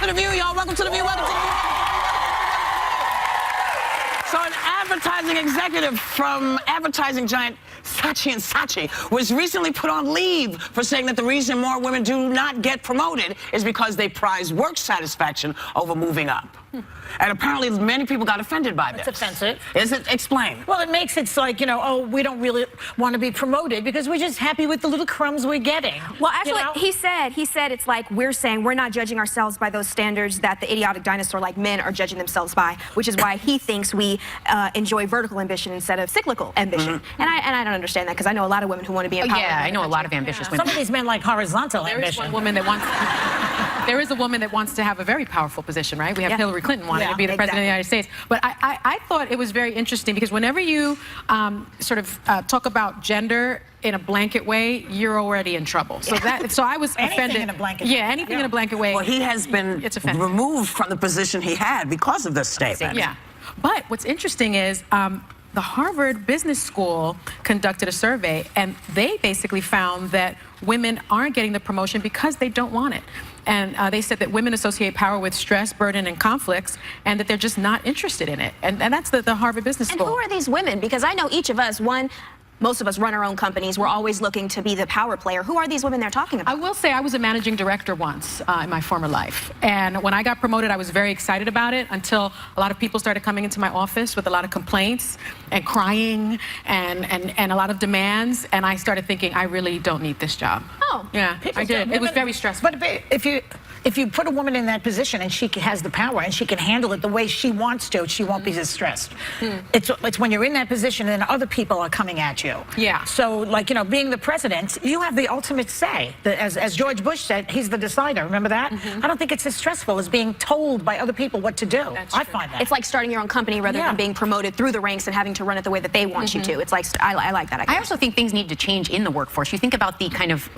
the View, y'all. Welcome to the View. Welcome to the View. So an advertising executive from advertising giant Saatchi & was recently put on leave for saying that the reason more women do not get promoted is because they prize work satisfaction over moving up. And apparently many people got offended by this. It's offensive. Is it? Explain. Well, it makes it like, you know, oh, we don't really want to be promoted because we're just happy with the little crumbs we're getting. Well, actually, you know? he said it's like we're saying we're not judging ourselves by those standards that the idiotic dinosaur like men are judging themselves by, which is why he thinks we enjoy vertical ambition instead of cyclical ambition. And I don't understand that because I know a lot of women who want to be empowered. Yeah, I know a lot of ambitious women. Some of these men like horizontal There ambition. is one woman that wants. There is a woman that wants to have a very powerful position, right? We have Hillary Clinton wanting to be the president of the United States. But I thought it was very interesting because whenever you sort of talk about gender in a blanket way, you're already in trouble. So I was offended. Anything in a blanket way. Yeah, anything in a blanket way. Well, he has been removed from the position he had because of this statement. Yeah. But what's interesting is the Harvard Business School conducted a survey, and they basically found that women aren't getting the promotion because they don't want it. And they said that women associate power with stress, burden, and conflicts, and that they're just not interested in it. And that's the Harvard Business School. And who are these women? Because I know each of us, most of us run our own companies. We're always looking to be the power player. Who are these women they're talking about? I will say I was a managing director once in my former life. And when I got promoted, I was very excited about it until a lot of people started coming into my office with a lot of complaints and crying and a lot of demands. And I started thinking, I really don't need this job. Oh. Yeah, I did. It was very stressful. But if you put a woman in that position and she has the power and she can handle it the way she wants to, she won't be as stressed. It's when you're in that position and other people are coming at you. Yeah. So, like, you know, being the president, you have the ultimate say. As George Bush said, he's the decider. Remember that? I don't think it's as stressful as being told by other people what to do. I find that. It's like starting your own company rather than being promoted through the ranks and having to run it the way that they want you to. It's like, I like that. I also think things need to change in the workforce. You think about the kind of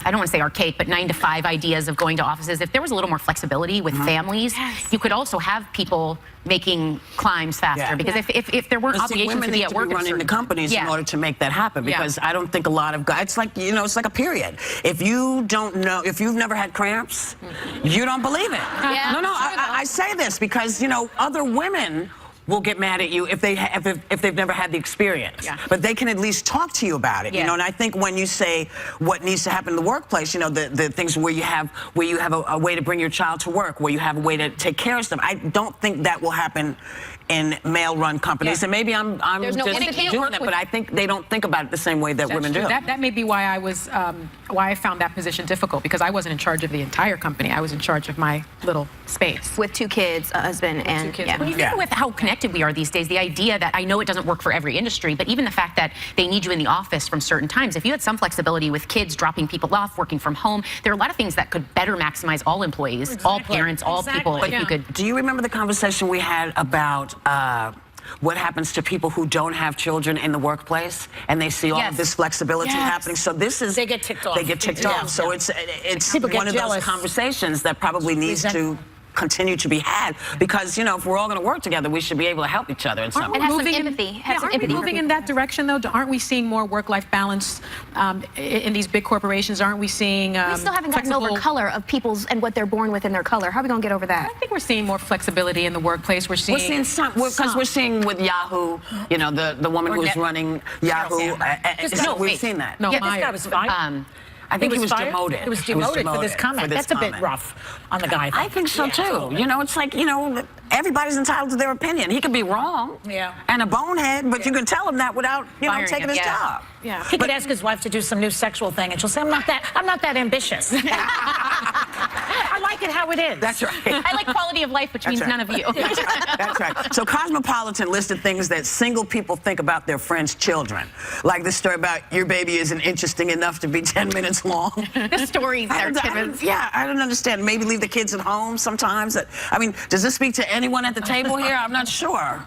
I don't want to say archaic, but 9-to-5 ideas of going to offices. If there was a little more flexibility with families, you could also have people making climbs faster. Because if there weren't obligations to be at work, running the companies in order to make that happen. Because I don't think a lot of guys, it's like, you know, it's like a period. If you don't know, if you've never had cramps, you don't believe it. No, I say this because, you know, other women will get mad at you if they've never had the experience. But they can at least talk to you about it, you know. And I think when you say what needs to happen in the workplace, you know, the things where you have a way to bring your child to work, where you have a way to take care of them. I don't think that will happen in male-run companies. And maybe I'm just doing it, but I think they don't think about it the same way that women do. That may be why I found that position difficult, because I wasn't in charge of the entire company. I was in charge of my little space. With 2 kids, a husband, and When you think with how connected we are these days, the idea that, I know it doesn't work for every industry, but even the fact that they need you in the office from certain times, if you had some flexibility with kids, dropping people off, working from home, there are a lot of things that could better maximize all employees, all parents, all people. If you could. Do you remember the conversation we had about what happens to people who don't have children in the workplace and they see all of this flexibility happening? So this is, they get ticked off. They get ticked off. So it's one of those conversations that probably needs to continue to be had, because, you know, if we're all going to work together, we should be able to help each other in some way. And have some empathy. Aren't we moving in that direction, though? Aren't we seeing more work-life balance in these big corporations? Aren't we seeing we still haven't gotten over color of people's and what they're born with in their color. How are we going to get over that? I think we're seeing more flexibility in the workplace. We're seeing some, because we're seeing with Yahoo, you know, the woman who's running Yahoo. We've seen that. No, this guy was fine. I think he was demoted. He was demoted for this comment. That's a bit rough on the guy. I think so too. You know, it's like, you know, everybody's entitled to their opinion. He could be wrong and a bonehead, but you can tell him that without, you know, taking his job. He could ask his wife to do some new sexual thing, and she'll say, I'm not that ambitious. I like it how it is. That's right. I like quality of life, which means none of you. That's right. So Cosmopolitan listed things that single people think about their friends' children. Like the story about your baby isn't interesting enough to be 10 minutes long. The stories are 10 minutes. Yeah, I don't understand. Maybe leave the kids at home sometimes. I mean, does this speak to anyone at the table here? I'm not sure.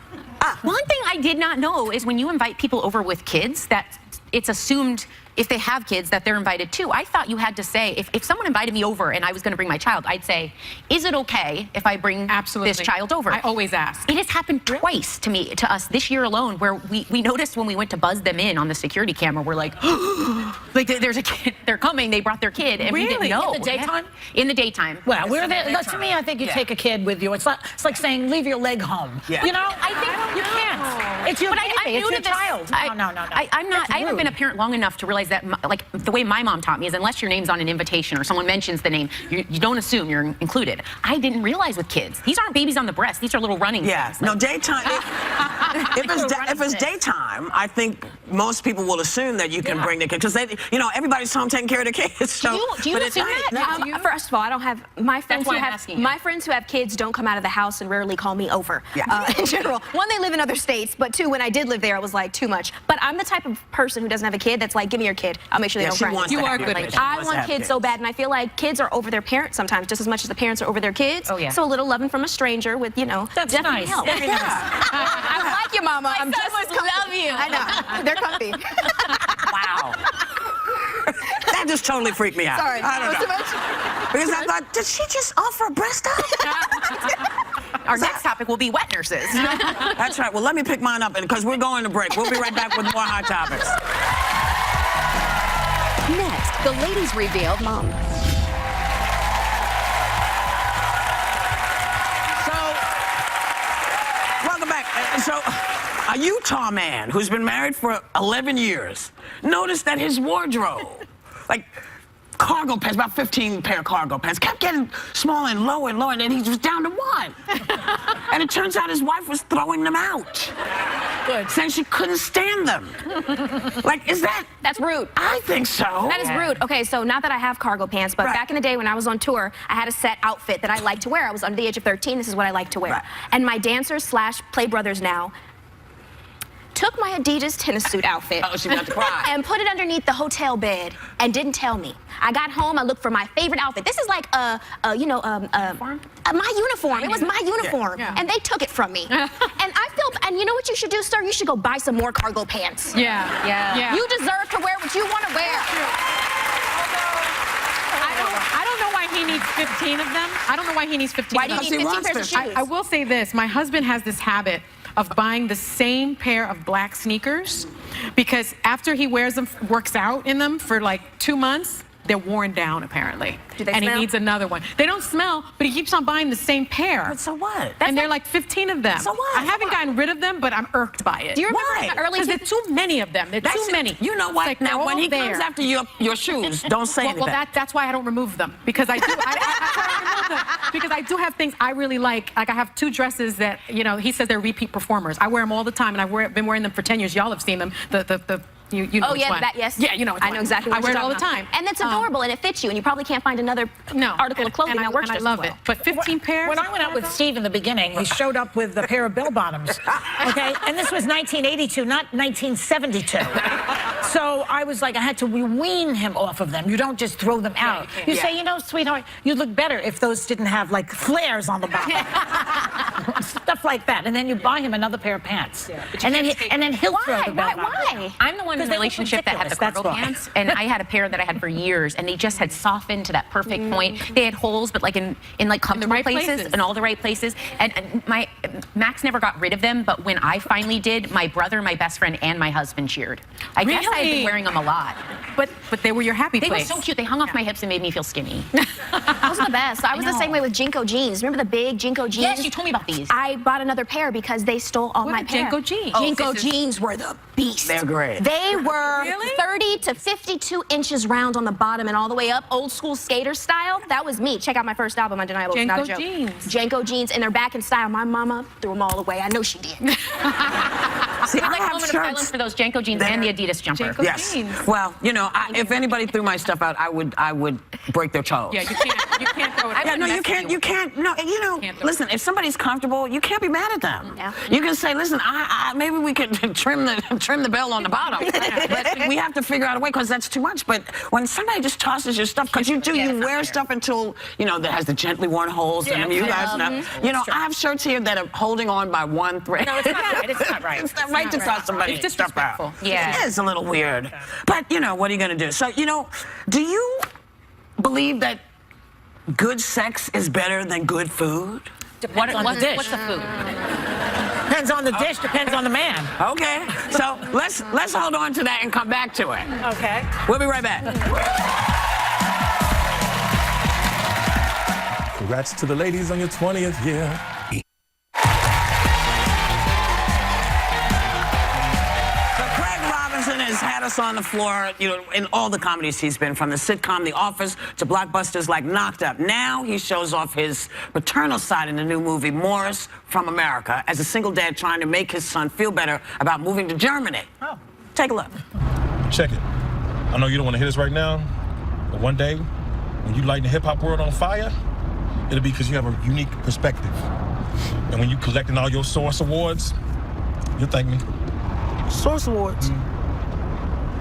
One thing I did not know is when you invite people over with kids, that it's assumed if they have kids, that they're invited too. I thought you had to say, if someone invited me over and I was going to bring my child, I'd say, is it okay if I bring this child over? I always ask. It has happened twice to us this year alone, where we noticed when we went to buzz them in on the security camera, we're like, like there's a kid, they're coming, they brought their kid, and we didn't know. In the daytime? In the daytime. Well, we're there. To me, I think you take a kid with you. It's like saying, leave your leg home. You know? I think you can't. It's your baby. It's your child. No. I haven't been a parent long enough to realize that, like, the way my mom taught me is, unless your name's on an invitation or someone mentions the name, you don't assume you're included. I didn't realize with kids, these aren't babies on the breast. These are little running things. No, daytime. If it's daytime, I think most people will assume that you can bring the kid, because everybody's home taking care of the kids. So, do you assume that? First of all, I don't have my friends who have kids don't come out of the house and rarely call me over. In general, one, they live in other states, but two, when I did live there, it was like too much. But I'm the type of person who doesn't have a kid that's like, give me your kid. I'll make sure they don't cry. You are good. I want kids so bad, and I feel like kids are over their parents sometimes just as much as the parents are over their kids. Oh yeah. So a little loving from a stranger with that's definitely nice. helps. Very nice. I like you, Mama. I'm just as love you. I know. They're comfy. Wow. That just totally freaked me out. Sorry. I don't know. Because I thought, did she just offer a breast up? Our next topic will be wet nurses. That's right. Well, let me pick mine up, because we're going to break. We'll be right back with more hot topics. Next, the ladies reveal Mom. Welcome back. So, a Utah man who's been married for 11 years noticed that his wardrobe, like cargo pants, about 15 pair of cargo pants, kept getting smaller and lower, and then he was down to one. And it turns out his wife was throwing them out. Good. Saying she couldn't stand them. Like, That's rude. I think so. That is rude. Okay, so not that I have cargo pants, but back in the day when I was on tour, I had a set outfit that I liked to wear. I was under the age of 13. This is what I like to wear. And my dancers / play brothers now took my Adidas tennis suit outfit and put it underneath the hotel bed and didn't tell me. I got home, I looked for my favorite outfit. This is like my uniform. It was my uniform, and they took it from me. And you know what you should do, sir? You should go buy some more cargo pants. Yeah. You deserve to wear what you want to wear. I don't know why he needs 15 of them. I don't know why he needs 15 Why of them. do you need 15 pairs of shoes? I will say this. My husband has this habit of buying the same pair of black sneakers, because after he wears them, works out in them for like 2 months, they're worn down apparently. Do they and smell? He needs another one. They don't smell, but he keeps on buying the same pair. But so what? And they're like 15 of them. So what? I haven't gotten rid of them, but I'm irked by it. Do you remember in the early Because there's too many of them. There's too many. You know what? Like, Now, when he comes after your shoes, don't say anything. Well, that's why I don't remove them, because I do. That's why I remove them, because I do have things I really like. Like, I have 2 dresses that, he says they're repeat performers. I wear them all the time, and I've been wearing them for 10 years. Y'all have seen them. You know oh which yeah, one. yes. Yeah, you know. I know exactly what I wear you're it all the talking time, about. And it's adorable, and it fits you, and you probably can't find another article of clothing that works and I just love as well. it. But 15 pairs. When I went out with Steve in the beginning, he showed up with a pair of bell bottoms. Okay, and this was 1982, not 1972. So I was like, I had to wean him off of them. You don't just throw them out. You say, sweetheart, you'd look better if those didn't have like flares on the bottom. Stuff like that. And then you buy him another pair of pants. And then he'll throw the bell bottoms. Why? I'm the one in the relationship that had the cargo pants, and I had a pair that I had for years, and they just had softened to that perfect point. They had holes, but like in like comfortable places, in all the right places. And Max never got rid of them, but when I finally did, my brother, my best friend, and my husband cheered. I guess I had been wearing them a lot. But they were your happy place. place. They were so cute. They hung off my hips and made me feel skinny. Those are the best. I was the same way with Jinko jeans. Remember the big Jinko jeans? Yes, you told me about these. I bought another pair because they stole all my pair. Jinko jeans? Jinko jeans were the beast. They're great. They were 30 to 52 inches round on the bottom and all the way up, old school skater style. That was me. Check out my first album, Undeniable. It's not a joke. Janko jeans, and they're back in style. My mama threw them all away. I know she did. See, I like have moment of shirts silence for those Janko jeans and the Adidas jumper. Yes. Well, if anybody threw my stuff out, I would break their toes. Yeah, you can't throw it out. Yeah, no, you can't. No, listen, if somebody's comfortable, you can't be mad at them. Yeah. You can say, listen, maybe we could trim the bell on the bottom, but we have to figure out a way, because that's too much. But when somebody just tosses your stuff, because you wear stuff until, that has the gently worn holes in them. You guys know. I have shirts here that are holding on by one thread. No, it's not right. It's not right. It's not right to saw somebody It's jump out. disrespectful. Yeah. It is a little weird. But, you know, what are you going to do? So, you know, do you believe that good sex is better than good food? Depends on the dish. What's the food? Depends on the dish, depends on the man. Okay. So let's hold on to that and come back to it. Okay. We'll be right back. Congrats to the ladies on your 20th year. Has had us on the floor, you know, in all the comedies he's been, from the sitcom The Office to blockbusters like Knocked Up. Now he shows off his paternal side in the new movie Morris from America as a single dad trying to make his son feel better about moving to Germany. Oh. Take a look. Check it. I know you don't want to hear this right now, but one day, when you light the hip-hop world on fire, it'll be because you have a unique perspective. And when you collecting all your Source Awards, you'll thank me. Source Awards.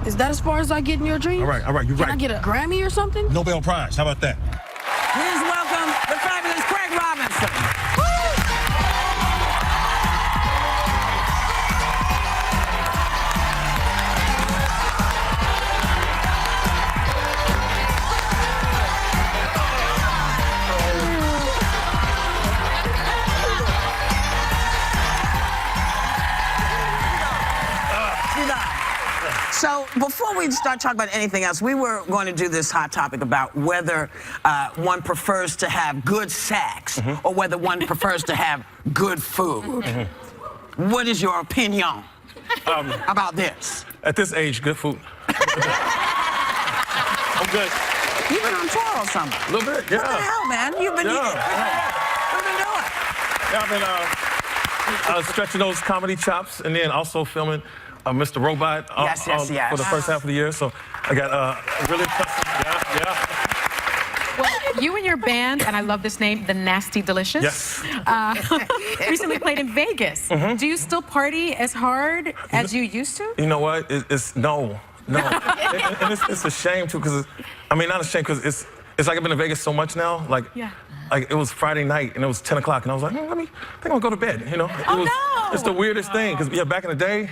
Is that as far as I get in your dreams? All right, you're right. Can I get a Grammy or something? Nobel Prize, how about that? Please welcome the fabulous Craig Robinson. So before we start talking about anything else, we were going to do this hot topic about whether one prefers to have good sex or whether one prefers to have good food. What is your opinion about this? At this age, good food. I'm good. You've been on tour or something? A little bit, yeah. What the hell, man? You've been doing? Yeah, I've been stretching those comedy chops and then also filming Mr. Robot Yes. for the first half of the year. So I got really impressive. Yeah. Well, you and your band, and I love this name, The Nasty Delicious, Yes. recently played in Vegas. Do you still party as hard as you used to? You know what? No. and it's a shame too, because I mean, not a shame, because it's like I've been to Vegas so much now. Like it was Friday night and it was 10 o'clock, and I was like, I think I'll go to bed. You know? It's the weirdest thing, because back in the day,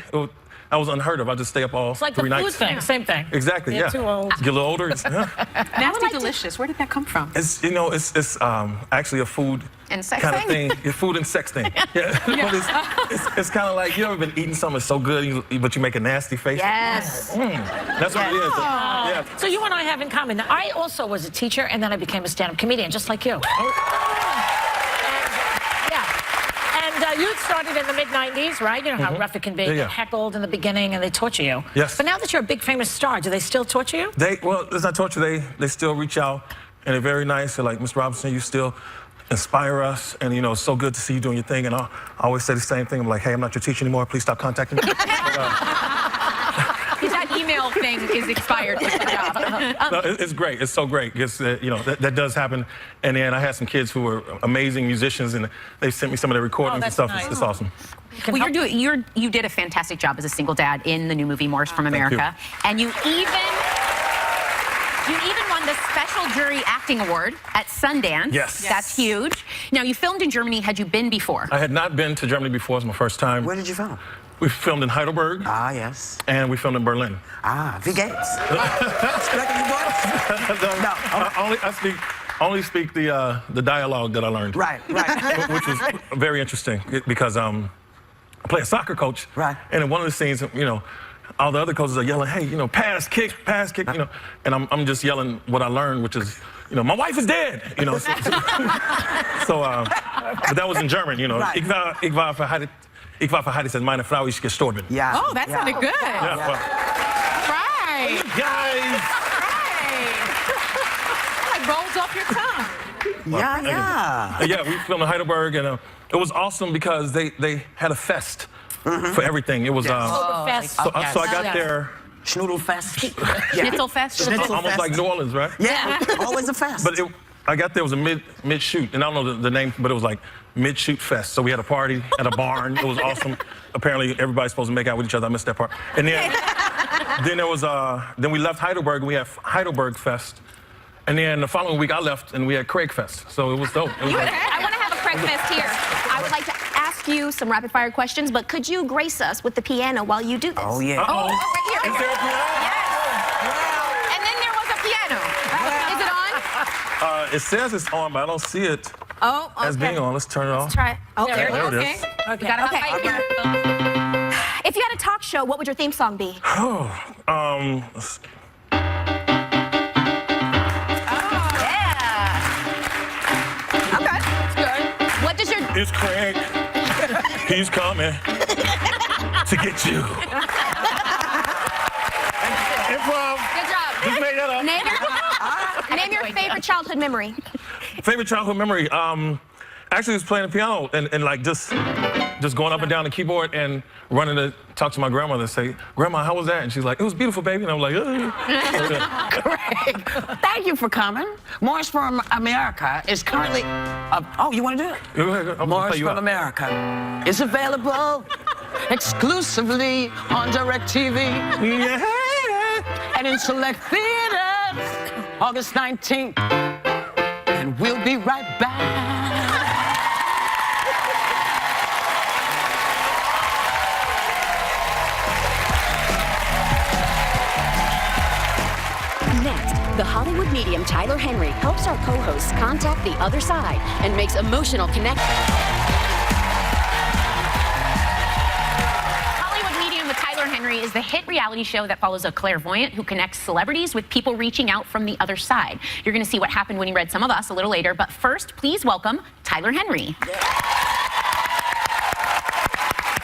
I was unheard of. I'd just stay up all 3 nights. It's like the food thing, same thing. Exactly, You're too old. Get a little older. Nasty Delicious, where did that come from? It's actually a food And sex kind of thing? thing. Your food and sex thing. Yeah. But it's kind of like, you ever been eating something that's so good, but you make a nasty face? Yes. That's what it is. Yeah. So you and I have in common. I also was a teacher, and then I became a stand-up comedian, just like you. And you started in the mid-'90s, right? You know how rough it can be. Yeah. Get heckled in the beginning, and they torture you. Yes. But now that you're a big famous star, do they still torture you? Well, it's not torture. They still reach out, and they're very nice. They're like, Mr. Robinson, you still inspire us, and it's so good to see you doing your thing. And I always say the same thing. I'm like, hey, I'm not your teacher anymore. Please stop contacting me. That email thing is expired with the job. No, it's great. It's so great. Because, that does happen. And then I had some kids who were amazing musicians, and they sent me some of their recordings and stuff. Nice. It's awesome. Well, you did a fantastic job as a single dad in the new movie Morris from America, and you even won the Special Jury Acting Award at Sundance. Yes. That's huge. Now, you filmed in Germany. Had you been before? I had not been to Germany before. It was my first time. Where did you film? We filmed in Heidelberg. Ah, yes. And we filmed in Berlin. Ah, wie geht's? I only speak the dialogue that I learned. Right. Which was very interesting, because I play a soccer coach. Right. And in one of the scenes, all the other coaches are yelling, hey, pass, kick, and I'm just yelling what I learned, which is, my wife is dead, So, but that was in German, Right. Ich war verheiratet, meine Frau ist gestorben. Yeah. Oh, that sounded good. Yeah, well, Right. guys. It rolls off your tongue. Yeah. We filmed in Heidelberg, and it was awesome because they had a fest for everything. It was So so I got there. Schnudelfest. Schnitzelfest? Almost like New Orleans, right? Yeah, always a fest. But I got there, it was a mid-shoot, and I don't know the name, but it was like mid-shoot fest. So we had a party at a barn. It was awesome. Apparently, everybody's supposed to make out with each other. I missed that part. And then there was then we left Heidelberg, and we had Heidelberg Fest. And then the following week, I left, and we had Craig Fest. So it was dope. It was I want to have a breakfast here. I would like to ask you some rapid-fire questions, but could you grace us with the piano while you do this? Oh, yeah. Oh, right here. Is there a piano? Yes. And then there was a piano. Is it on? It says it's on, but I don't see it Oh, okay. as being on. Let's turn it off. Let's try it. Oh, There it is. Okay. We got a fight here. If you had a talk show, what would your theme song be? Okay. That's good. What does your... It's Craig. He's coming to get you. Improv. Good job. Just made that up. Name your favorite childhood memory. Favorite childhood memory? Actually, was playing the piano and like just going up and down the keyboard and running to talk to my grandmother and say, "Grandma, how was that?" And she's like, "It was beautiful, baby." And I'm like, Craig, thank you for coming. Morris from America is currently... oh, you want to do it? Go ahead, I'm gonna Morris play you from out. America is available exclusively on DirecTV Yeah. and in select theaters August 19th. And we'll be right back. Next, the Hollywood medium Tyler Henry helps our co-hosts contact the other side and makes emotional connections. Hollywood Medium with Tyler Henry is the hit reality show that follows a clairvoyant who connects celebrities with people reaching out from the other side. You're going to see what happened when he read Some of Us a little later, but first, please welcome Tyler Henry.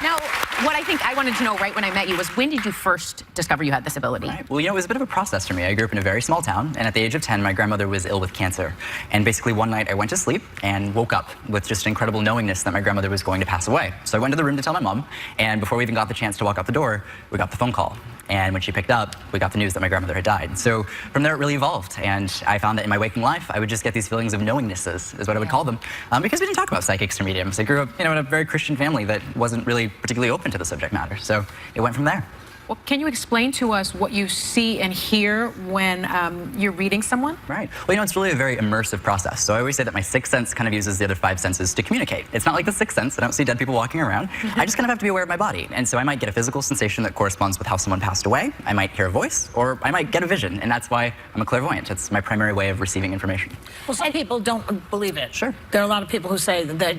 Now, what I think I wanted to know right when I met you was, when did you first discover you had this ability? Right. Well, you know, it was a bit of a process for me. I grew up in a very small town, and at the age of 10, my grandmother was ill with cancer. And basically one night I went to sleep and woke up with just an incredible knowingness that my grandmother was going to pass away. So I went to the room to tell my mom, and before we even got the chance to walk out the door, we got the phone call. And when she picked up, we got the news that my grandmother had died. So from there, it really evolved. And I found that in my waking life, I would just get these feelings of knowingnesses, is what I would call them, because we didn't talk about psychics or mediums. I grew up, you know, in a very Christian family that wasn't really particularly open to the subject matter. So it went from there. Well, can you explain to us what you see and hear when you're reading someone? Right. Well, you know, it's really a very immersive process. So I always say that my sixth sense kind of uses the other five senses to communicate. It's not like the sixth sense. I don't see dead people walking around. I just kind of have to be aware of my body. And so I might get a physical sensation that corresponds with how someone passed away. I might hear a voice, or I might get a vision. And that's why I'm a clairvoyant. It's my primary way of receiving information. Well, some people don't believe it. Sure. There are a lot of people who say that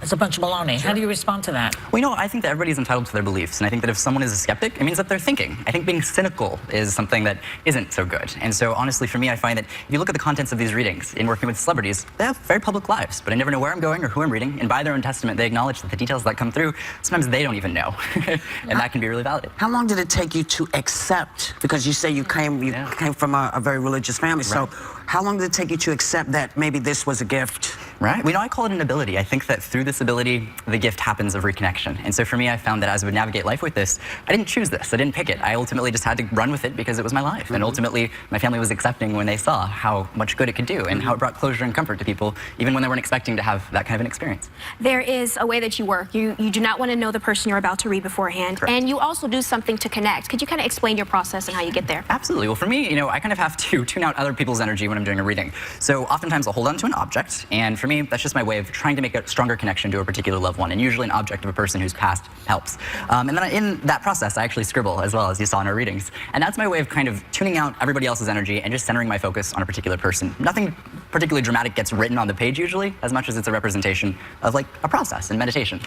it's a bunch of baloney. How do you respond to that? Well, you know, I think that everybody's entitled to their beliefs, and I think that if someone is a skeptic, it means that they're thinking. I think being cynical is something that isn't so good. And so, honestly, for me, I find that if you look at the contents of these readings, in working with celebrities, they have very public lives, but I never know where I'm going or who I'm reading, and by their own testament, they acknowledge that the details that come through, sometimes they don't even know, and that can be really validated. How long did it take you to accept, because you say you came from a very religious family, so how long did it take you to accept that maybe this was a gift? Right. Well, you know, I call it an ability. I think that through this ability, the gift happens of reconnection. And so for me, I found that as I would navigate life with this, I didn't choose this. I didn't pick it. I ultimately just had to run with it because it was my life. And ultimately, my family was accepting when they saw how much good it could do and how it brought closure and comfort to people, even when they weren't expecting to have that kind of an experience. There is a way that you work. You do not want to know the person you're about to read beforehand. Correct. And you also do something to connect. Could you kind of explain your process and how you get there? Absolutely. Well, for me, you know, I kind of have to tune out other people's energy when I'm doing a reading. So oftentimes I'll hold on to an object, and for me, that's just my way of trying to make a stronger connection to a particular loved one, and usually an object of a person who's passed helps. And then in that process, I actually scribble as well, as you saw in our readings. And that's my way of kind of tuning out everybody else's energy and just centering my focus on a particular person. Nothing particularly dramatic gets written on the page usually, as much as it's a representation of like a process and meditation.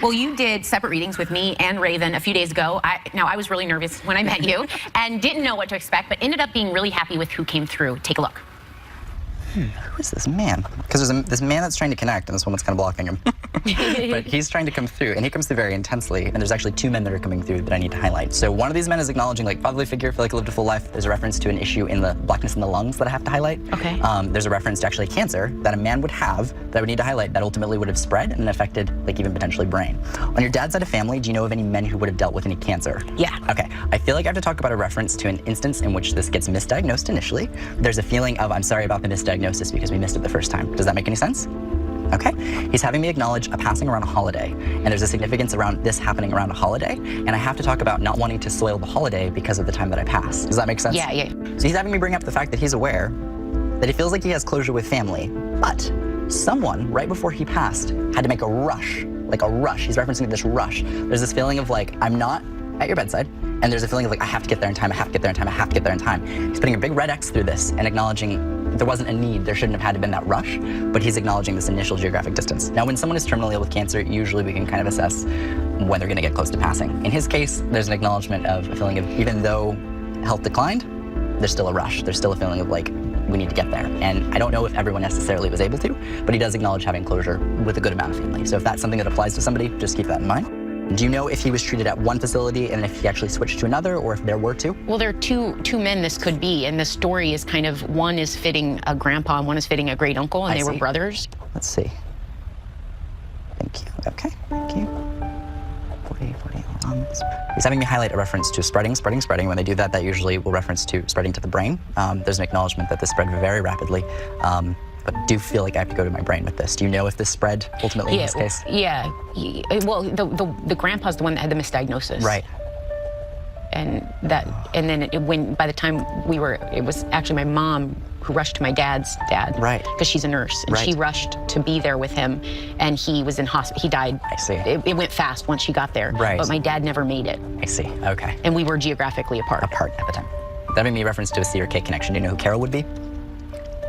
Well, you did separate readings with me and Raven a few days ago. Now, I was really nervous when I met you and didn't know what to expect, but ended up being really happy with who came through. Take a look. Who is this man? Because there's this man that's trying to connect, and this woman's kind of blocking him. But he's trying to come through, and he comes through very intensely, and there's actually two men that are coming through that I need to highlight. So one of these men is acknowledging, like, fatherly figure, feel like he lived a full life. There's a reference to an issue in the blackness in the lungs that I have to highlight. Okay. There's a reference to actually cancer that a man would have that I would need to highlight that ultimately would have spread and affected, like, even potentially brain. On your dad's side of family, do you know of any men who would have dealt with any cancer? Yeah. Okay. I feel like I have to talk about a reference to an instance in which this gets misdiagnosed initially. There's a feeling of, I'm sorry about the misdiagnosis because we missed it the first time. Does that make any sense? Okay. He's having me acknowledge a passing around a holiday, and there's a significance around this happening around a holiday, and I have to talk about not wanting to soil the holiday because of the time that I pass. Does that make sense? Yeah. So he's having me bring up the fact that he's aware that he feels like he has closure with family, but someone, right before he passed, had to make a rush, like a rush. He's referencing this rush. There's this feeling of like, I'm not at your bedside, and there's a feeling of like, I have to get there in time, I have to get there in time, I have to get there in time. He's putting a big red X through this and acknowledging there wasn't a need, there shouldn't have had to been that rush, but he's acknowledging this initial geographic distance. Now, when someone is terminally ill with cancer, usually we can kind of assess when they're gonna get close to passing. In his case, there's an acknowledgement of a feeling of, even though health declined, there's still a rush. There's still a feeling of like, we need to get there. And I don't know if everyone necessarily was able to, but he does acknowledge having closure with a good amount of family. So if that's something that applies to somebody, just keep that in mind. Do you know if he was treated at one facility and if he actually switched to another, or if there were two? Well, there are two men this could be, and the story is kind of, one is fitting a grandpa and one is fitting a great uncle, and they were brothers. Let's see. Thank you. Okay, thank you. 40. He's having me highlight a reference to spreading. When they do that, that usually will reference to spreading to the brain. There's an acknowledgement that this spread very rapidly. But do feel like I have to go to my brain with this. Do you know if this spread ultimately in this case? Yeah. Well, the grandpa's the one that had the misdiagnosis. Right. And then by the time it was actually my mom who rushed to my dad's dad. Right. Because she's a nurse, and she rushed to be there with him, and he was in hospital. He died. I see. It went fast once she got there. Right. But my dad never made it. I see. Okay. And we were geographically apart. Apart at the time. That made me reference to a C or K connection. Do you know who Carol would be?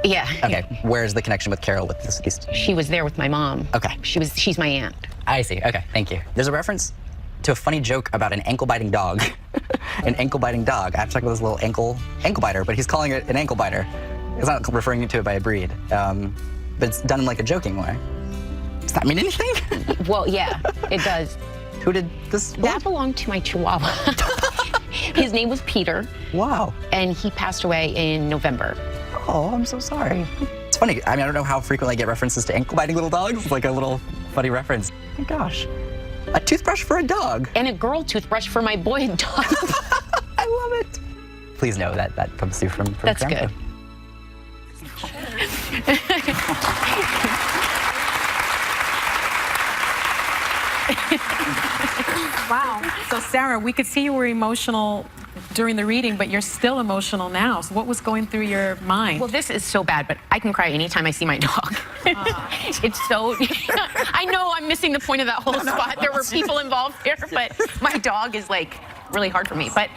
Yeah. Okay. Where's the connection with Carol with this? She was there with my mom. Okay. She's my aunt. I see. Okay. Thank you. There's a reference to a funny joke about an ankle-biting dog. An ankle-biting dog. I have to talk about this little ankle biter, but he's calling it an ankle biter. He's not referring to it by a breed, but it's done in like a joking way. Does that mean anything? Well, yeah, it does. Who did this? That belonged to my Chihuahua. His name was Peter. Wow. And he passed away in November. Oh, I'm so sorry. It's funny. I mean, I don't know how frequently I get references to ankle-biting little dogs. It's like a little funny reference. Oh my gosh. A toothbrush for a dog. And a girl toothbrush for my boy dog. I love it. Please know that that comes through from That's Grandpa. good. Wow. So Sarah, we could see you were emotional during the reading, but you're still emotional now. So what was going through your mind? Well, this is so bad, but I can cry anytime I see my dog. It's so, I know I'm missing the point of that whole spot. There were people involved there, but my dog is like really hard for me. But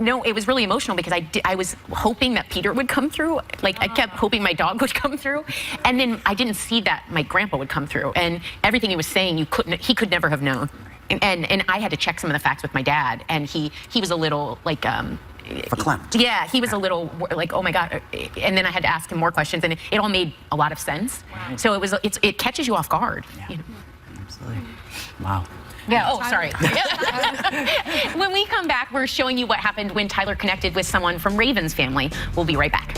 no, it was really emotional because I was hoping that Peter would come through. Like I kept hoping my dog would come through. And then I didn't see that my grandpa would come through. And everything he was saying, he could never have known. And I had to check some of the facts with my dad, and he was a little like verklempt. Yeah, he was a little like, oh my God. And then I had to ask him more questions, and it all made a lot of sense. Wow. So it catches you off guard. Yeah. You know? Absolutely. Wow. Yeah, oh, sorry. When we come back, we're showing you what happened when Tyler connected with someone from Raven's family. We'll be right back.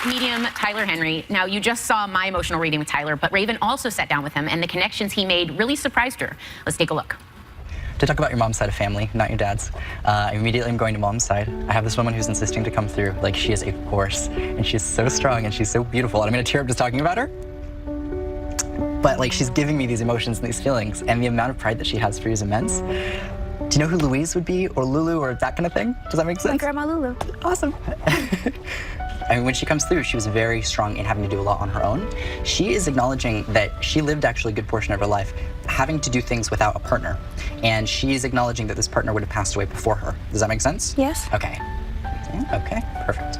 Medium Tyler Henry. Now, you just saw my emotional reading with Tyler, but Raven also sat down with him, and the connections he made really surprised her. Let's take a look. To talk about your mom's side of family, not your dad's, I immediately am going to mom's side. I have this woman who's insisting to come through. Like, she is a force, and she's so strong, and she's so beautiful, and I'm gonna tear up just talking about her. But like, she's giving me these emotions and these feelings, and the amount of pride that she has for you is immense. Do you know who Louise would be, or Lulu, or that kind of thing? Does that make sense? My grandma Lulu. Awesome. I mean, when she comes through, she was very strong in having to do a lot on her own. She is acknowledging that she lived actually a good portion of her life having to do things without a partner. And she's acknowledging that this partner would have passed away before her. Does that make sense? Yes. Okay. Okay, perfect.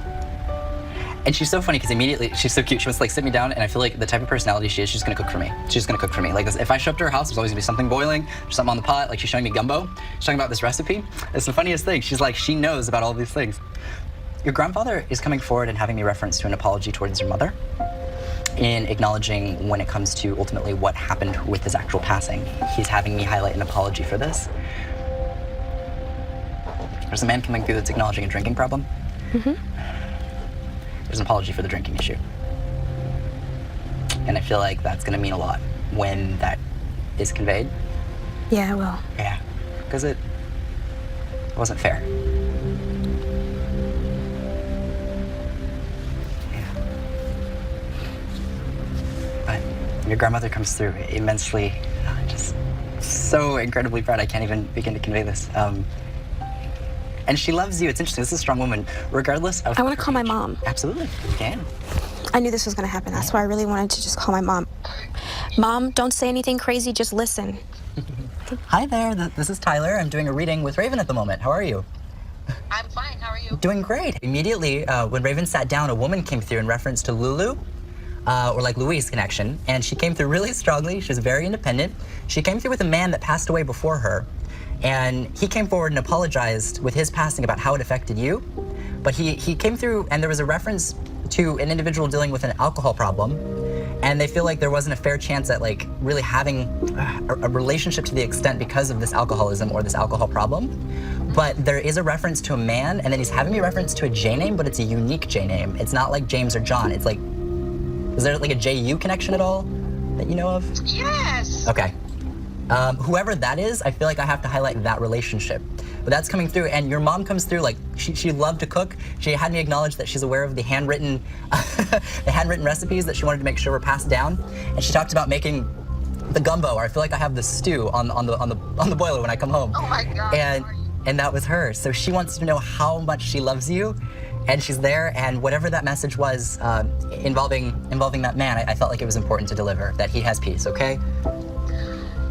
And she's so funny because immediately, she's so cute. She wants to like sit me down, and I feel like the type of personality she is, she's gonna cook for me. She's gonna cook for me. Like this, if I show up to her house, there's always gonna be something boiling, there's something on the pot, like she's showing me gumbo. She's talking about this recipe. It's the funniest thing. She's like, she knows about all these things. Your grandfather is coming forward and having me reference to an apology towards your mother in acknowledging when it comes to ultimately what happened with his actual passing. He's having me highlight an apology for this. There's a man coming through that's acknowledging a drinking problem. Mm-hmm. There's an apology for the drinking issue. And I feel like that's gonna mean a lot when that is conveyed. Yeah, it will. Yeah, because it wasn't fair. Your grandmother comes through immensely, just so incredibly proud. I can't even begin to convey this. And she loves you. It's interesting. This is a strong woman, regardless of. I want to call my mom. Absolutely, you can. I knew this was going to happen. That's why I really wanted to just call my mom. Mom, don't say anything crazy. Just listen. Hi there. This is Tyler. I'm doing a reading with Raven at the moment. How are you? I'm fine. How are you? Doing great. Immediately, when Raven sat down, a woman came through in reference to Lulu, or like Louise connection, and she came through really strongly. She was very independent. She came through with a man that passed away before her, and he came forward and apologized with his passing about how it affected you. But he came through, and there was a reference to an individual dealing with an alcohol problem, and they feel like there wasn't a fair chance at like really having a relationship to the extent because of this alcoholism or this alcohol problem. But there is a reference to a man, and then he's having me reference to a J name, but it's a unique J name. It's not like James or John. It's like, is there like a JU connection at all that you know of? Yes. Okay. Whoever that is, I feel like I have to highlight that relationship. But that's coming through, and your mom comes through like she loved to cook. She had me acknowledge that she's aware of the handwritten, the handwritten recipes that she wanted to make sure were passed down. And she talked about making the gumbo, or I feel like I have the stew on the boiler when I come home. Oh my God. And that was her. So she wants to know how much she loves you, and she's there. And whatever that message was involving that man, I felt like it was important to deliver. That he has peace. Okay.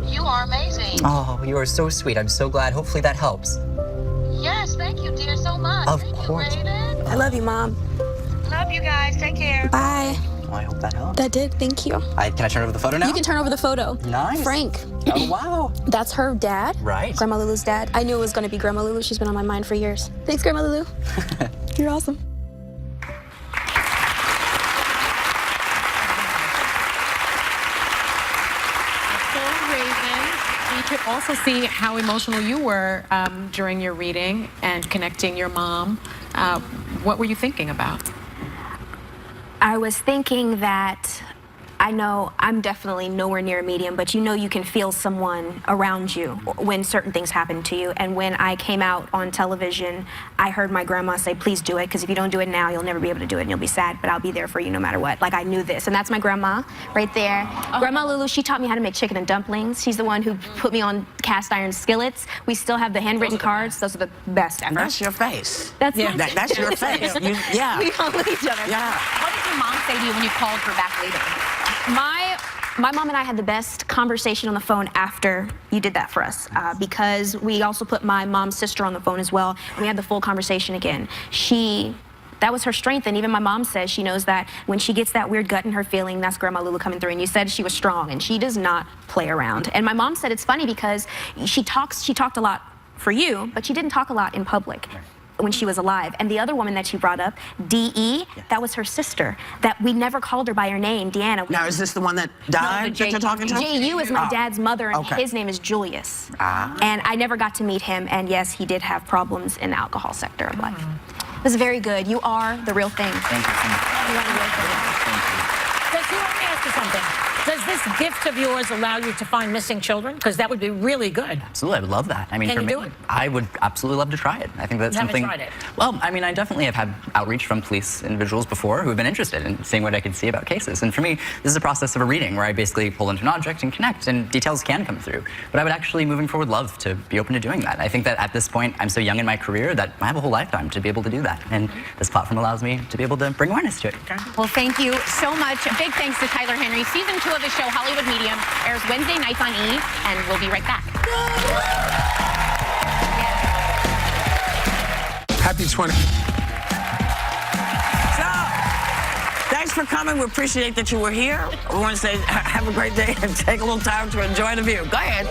You are amazing. Oh, you are so sweet. I'm so glad. Hopefully that helps. Yes, thank you, dear, so much. Of thank course. You, Raven. I love you, Mom. Love you guys. Take care. Bye. Oh, I hope that helps. That did. Thank you. Can I turn over the photo now? You can turn over the photo. Nice. Frank. Oh, wow. That's her dad. Right. Grandma Lulu's dad. I knew it was going to be Grandma Lulu. She's been on my mind for years. Thanks, Grandma Lulu. You're awesome. You could also see how emotional you were during your reading and connecting your mom. What were you thinking about? I was thinking that I know I'm definitely nowhere near a medium, but you know you can feel someone around you when certain things happen to you. And when I came out on television, I heard my grandma say, please do it, because if you don't do it now, you'll never be able to do it and you'll be sad, but I'll be there for you no matter what. Like, I knew this. And that's my grandma right there. Oh. Grandma Lulu, she taught me how to make chicken and dumplings. She's the one who put me on cast iron skillets. We still have the handwritten cards. Those are the best ever. That's your face. That's that's your face. Yeah. We call each other. Yeah. What did your mom say to you when you called her back later? My mom and I had the best conversation on the phone after you did that for us, because we also put my mom's sister on the phone as well, and we had the full conversation again. That was her strength, and even my mom says she knows that when she gets that weird gut in her feeling, that's Grandma Lulu coming through. And you said she was strong, and she does not play around. And my mom said it's funny because she talked a lot for you, but she didn't talk a lot in public when she was alive. And the other woman that you brought up, D.E., that was her sister. That we never called her by her name, Deanna. Now, is this the one that died that you're talking to? J.U. is my dad's mother, and his name is Julius. And I never got to meet him, and yes, he did have problems in the alcohol sector of life. It was very good. You are the real thing. Thank you so much. You are the real thing. Let me ask you something. Does this gift of yours allow you to find missing children? Because that would be really good. Absolutely, I would love that. I mean, Can for you me, do it? I would absolutely love to try it. I think that's something. You haven't tried it? Well, I mean, I definitely have had outreach from police individuals before who have been interested in seeing what I could see about cases. And for me, this is a process of a reading where I basically pull into an object and connect, and details can come through. But I would actually, moving forward, love to be open to doing that. I think that at this point, I'm so young in my career that I have a whole lifetime to be able to do that. And this platform allows me to be able to bring awareness to it. Okay. Well, thank you so much. A big thanks to Tyler Henry. Season 2 of the show, Hollywood Medium, airs Wednesday nights on E! And we'll be right back. Happy 20. So, thanks for coming. We appreciate that you were here. We want to say have a great day and take a little time to enjoy the view. Go ahead.